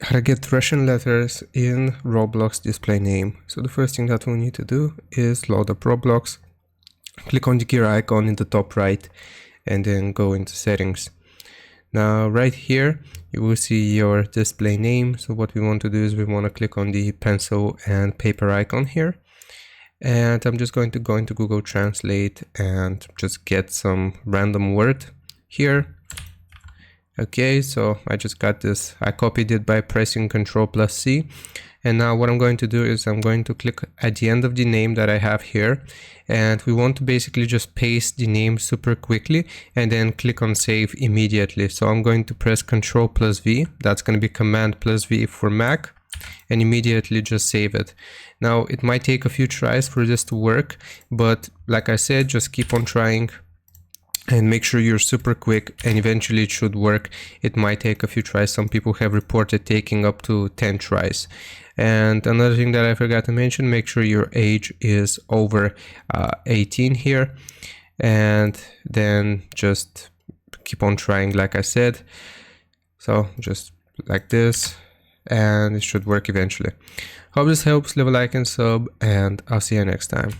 How to get Russian letters in Roblox display name. So the first thing that we'll need to do is load up Roblox, click on the gear icon in the top right, and then go into settings. Now right here you will see your display name. So what we want to do is we want to click on the pencil and paper icon here, and I'm just going to go into Google Translate and just get some random word here. Okay, so I just got this. I copied it by pressing Ctrl+C, and now what I'm going to do is I'm going to click at the end of the name that I have here, and we want to basically just paste the name super quickly and then click on save immediately. So I'm going to press Ctrl+V, that's going to be Command+V for Mac, and immediately just save it. Now it might take a few tries for this to work, but like I said, just keep on trying and make sure you're super quick, and eventually it should work. It might take a few tries. Some people have reported taking up to 10 tries. And another thing that I forgot to mention, make sure your age is over 18 here, and then just keep on trying like I said. So just like this, and it should work eventually. Hope this helps. Leave a like and sub, and I'll see you next time.